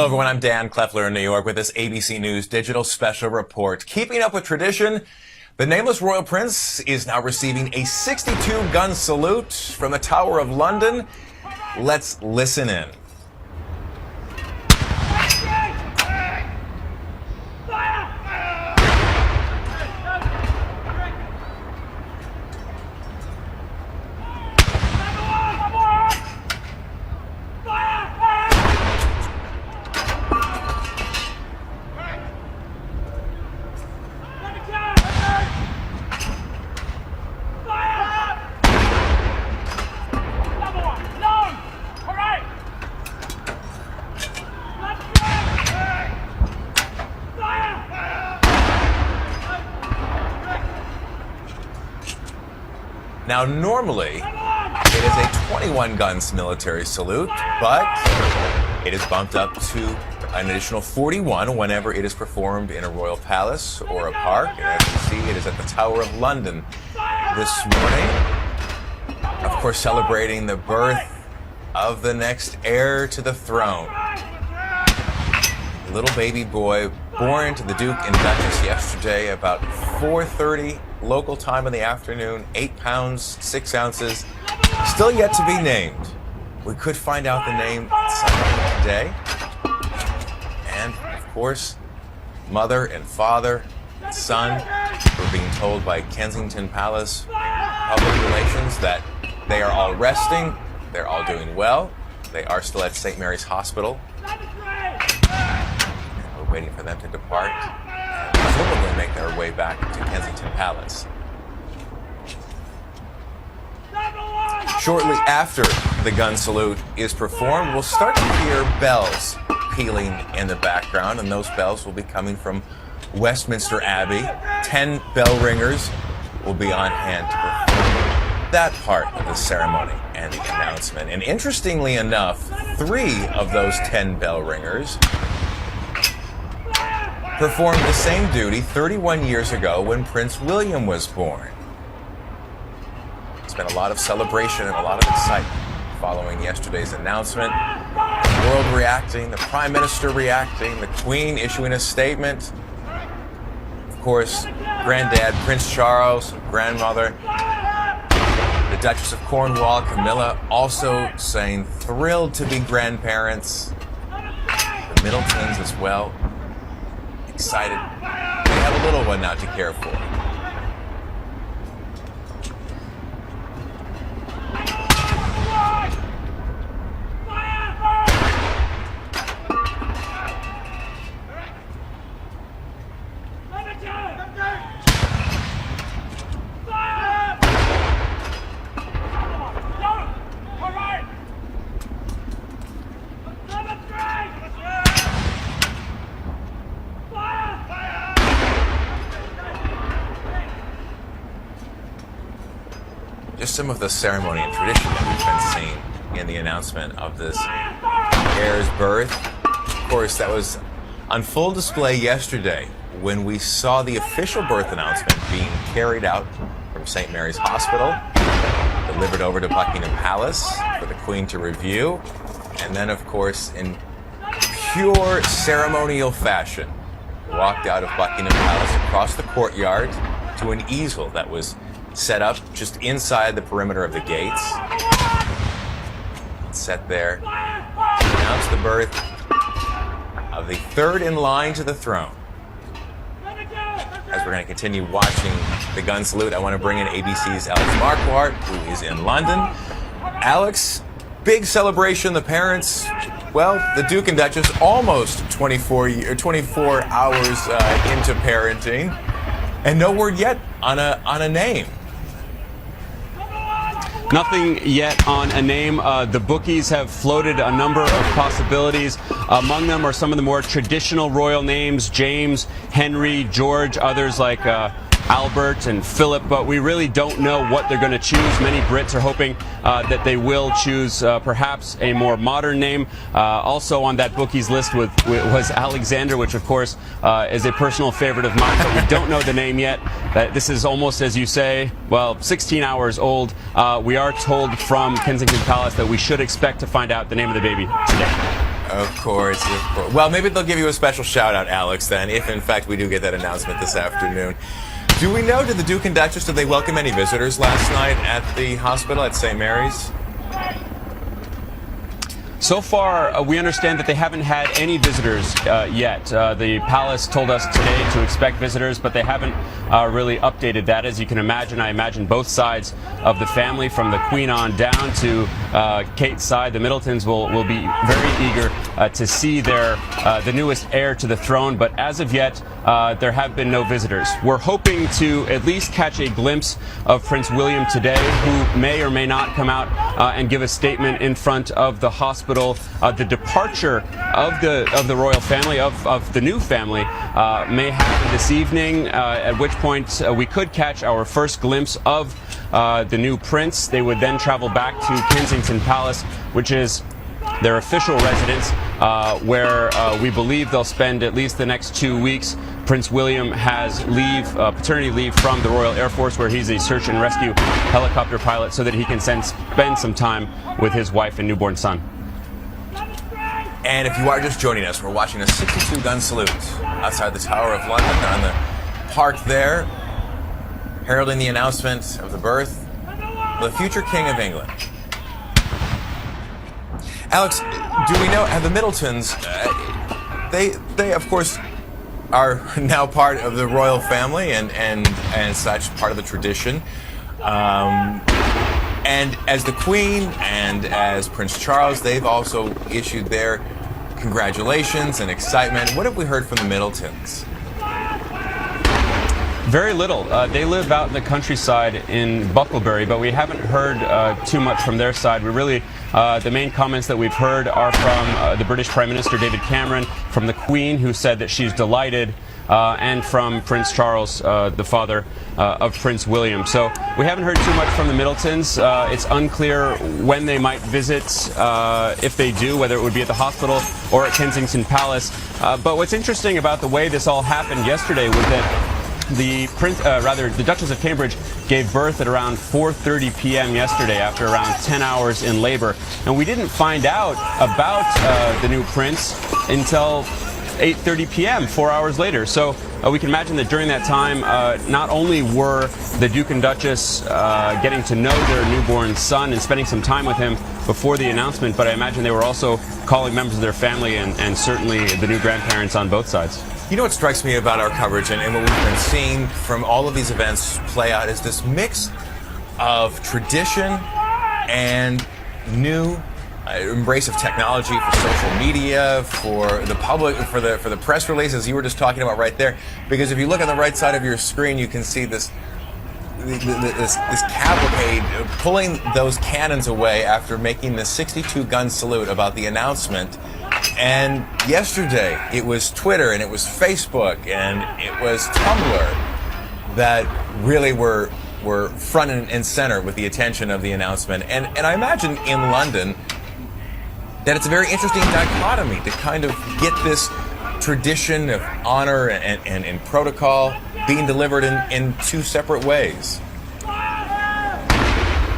Hello, everyone. I'm Dan Kleffler in New York with this ABC News Digital Special Report. Keeping up with tradition, the nameless royal prince is now receiving a 62-gun salute from the Tower of London. Let's listen in. Now, normally, it is a 21-gun military salute, but it is bumped up to an additional 41 whenever it is performed in a royal palace or a park. And as you see, it is at the Tower of London this morning, of course, celebrating the birth of the next heir to the throne. A little baby boy born to the Duke and Duchess yesterday about 4:30 local time in the afternoon, 8 pounds, 6 ounces, still yet to be named. We could find out the name sometime today. And, of course, mother and father and son were being told by Kensington Palace Public Relations that they are all resting, they're all doing well, they are still at St. Mary's Hospital. And we're waiting for them to depart. Presumably make their way back to Kensington Palace. Shortly after the gun salute is performed, we'll start to hear bells pealing in the background, and those bells will be coming from Westminster Abbey. 10 bell ringers will be on hand to perform that part of the ceremony and the announcement. And interestingly enough, 3 of those 10 bell ringers performed the same duty 31 years ago when Prince William was born. It's been a lot of celebration and a lot of excitement following yesterday's announcement. The world reacting, the Prime Minister reacting, the Queen issuing a statement. Of course, Granddad Prince Charles, grandmother, the Duchess of Cornwall, Camilla, also saying thrilled to be grandparents. The Middletons as well. Excited. They have a little one now to care for. Just some of the ceremony and tradition that we've been seeing in the announcement of this heir's birth. Of course, that was on full display yesterday when we saw the official birth announcement being carried out from St. Mary's Hospital, delivered over to Buckingham Palace for the Queen to review, and then, of course, in pure ceremonial fashion, walked out of Buckingham Palace across the courtyard to an easel that was set up just inside the perimeter of the gates. Set there to announce the birth of the third in line to the throne. As we're going to continue watching the gun salute, I want to bring in ABC's Alex Marquardt, who is in London. Alex, big celebration. The parents, well, the Duke and Duchess, almost 24 hours into parenting, and no word yet on a name. Nothing yet on a name. The bookies have floated a number of possibilities. Among them are some of the more traditional royal names: James, Henry, George, others like Albert and Philip, but we really don't know what they're going to choose. Many Brits are hoping that they will choose perhaps a more modern name. Also on that bookies list was Alexander, which of course is a personal favorite of mine, but we don't know the name yet. This is almost, as you say, well, 16 hours old. We are told from Kensington Palace that we should expect to find out the name of the baby today. Of course, of course. Well, maybe they'll give you a special shout out, Alex, then, if in fact we do get that announcement this afternoon. Do we know, did the Duke and Duchess, did they welcome any visitors last night at the hospital at St. Mary's? So far, we understand that they haven't had any visitors yet. The palace told us today to expect visitors, but they haven't really updated that. As you can imagine, I imagine both sides of the family, from the Queen on down to Kate's side, the Middletons will be very eager to see the newest heir to the throne. But as of yet, there have been no visitors. We're hoping to at least catch a glimpse of Prince William today, who may or may not come out and give a statement in front of the hospital. The departure of the royal family, of the new family, may happen this evening, at which point we could catch our first glimpse of the new prince. They would then travel back to Kensington Palace, which is their official residence, where we believe they'll spend at least the next 2 weeks. Prince William has paternity leave from the Royal Air Force, where he's a search and rescue helicopter pilot, so that he can spend some time with his wife and newborn son. And if you are just joining us, we're watching a 62-gun salute outside the Tower of London on the park there, heralding the announcement of the birth of the future King of England. Alex, do we know, have the Middletons, they of course are now part of the royal family and such, part of the tradition. And as the Queen and as Prince Charles, they've also issued their congratulations and excitement. What have we heard from the Middletons? Very little. They live out in the countryside in Bucklebury, but we haven't heard too much from their side. We really, the main comments that we've heard are from the British Prime Minister David Cameron, from the Queen, who said that she's delighted, and from Prince Charles, the father of Prince William. So we haven't heard too much from the Middletons. It's unclear when they might visit, if they do, whether it would be at the hospital or at Kensington Palace. But what's interesting about the way this all happened yesterday was that the Duchess of Cambridge gave birth at around 4:30 p.m. yesterday, after around 10 hours in labor, and we didn't find out about the new prince until 8:30 p.m., 4 hours later. So we can imagine that during that time, not only were the Duke and Duchess getting to know their newborn son and spending some time with him before the announcement, but I imagine they were also calling members of their family and certainly the new grandparents on both sides. You know what strikes me about our coverage and what we've been seeing from all of these events play out is this mix of tradition and new embrace of technology for social media, for the public, for the press releases you were just talking about right there. Because if you look on the right side of your screen, you can see this cavalcade pulling those cannons away after making the 62-gun salute about the announcement. And yesterday, it was Twitter, and it was Facebook, and it was Tumblr that really were front and center with the attention of the announcement. And I imagine in London that it's a very interesting dichotomy to kind of get this tradition of honor and protocol being delivered in two separate ways.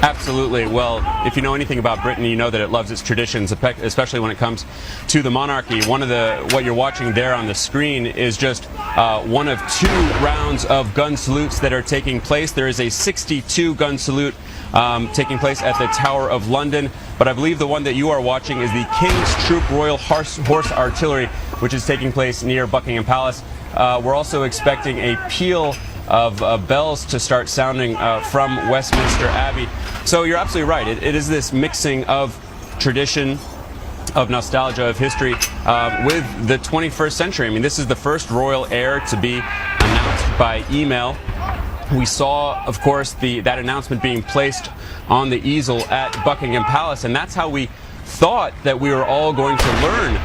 Absolutely. Well, if you know anything about Britain, you know that it loves its traditions, especially when it comes to the monarchy. What you're watching there on the screen is just one of 2 rounds of gun salutes that are taking place. There is a 62-gun salute taking place at the Tower of London, but I believe the one that you are watching is the King's Troop Royal Horse Artillery, which is taking place near Buckingham Palace. We're also expecting a peal of bells to start sounding from Westminster Abbey. So you're absolutely right. It is this mixing of tradition, of nostalgia, of history with the 21st century. I mean, this is the first royal heir to be announced by email. We saw, of course, that announcement being placed on the easel at Buckingham Palace, and that's how we thought that we were all going to learn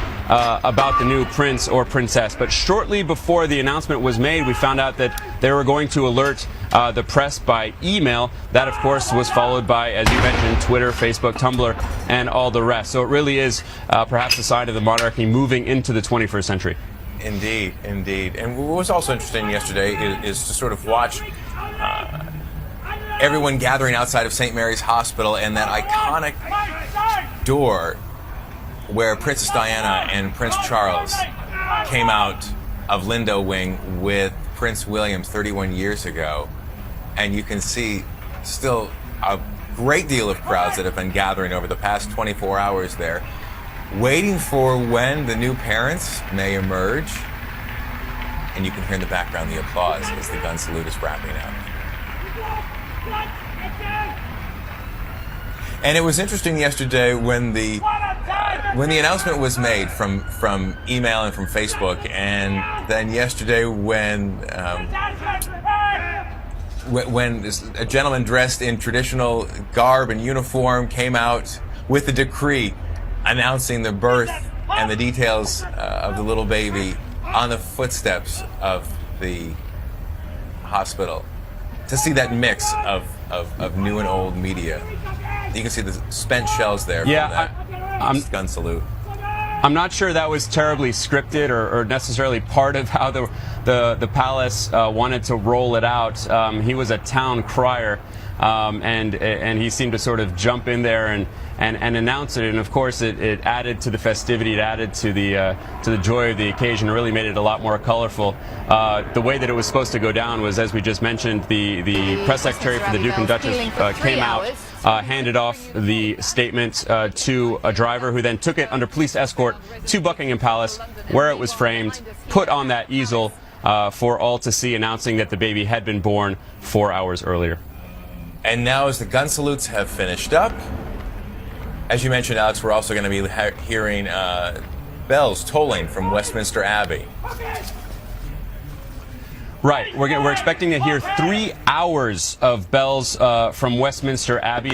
about the new prince or princess. But shortly before the announcement was made, we found out that they were going to alert the press by email. That, of course, was followed by, as you mentioned, Twitter, Facebook, Tumblr, and all the rest. So it really is perhaps a sign of the monarchy moving into the 21st century. Indeed, indeed. And what was also interesting yesterday is to sort of watch everyone gathering outside of St. Mary's Hospital, and that iconic door where Princess Diana and Prince Charles came out of Lindo Wing with Prince William 31 years ago. And you can see still a great deal of crowds that have been gathering over the past 24 hours there, waiting for when the new parents may emerge. And you can hear in the background the applause as the gun salute is wrapping up. And it was interesting yesterday when the announcement was made from email and from Facebook, and then yesterday when a gentleman dressed in traditional garb and uniform came out with the decree announcing the birth and the details of the little baby on the footsteps of the hospital. To see that mix of new and old media. You can see the spent shells there from that gun salute. I'm not sure that was terribly scripted or necessarily part of how the palace wanted to roll it out. He was a town crier, and he seemed to sort of jump in there and announce it. And of course, it added to the festivity. It added to the joy of the occasion. It really made it a lot more colorful. The way that it was supposed to go down was, as we just mentioned, the press secretary for the Duke and Duchess came out, handed off the statement to a driver, who then took it under police escort to Buckingham Palace, where it was framed, put on that easel for all to see, announcing that the baby had been born 4 hours earlier. And now, as the gun salutes have finished up, as you mentioned, Alex, we're also going to be hearing bells tolling from Westminster Abbey. Right. We're expecting to hear 3 hours of bells from Westminster Abbey.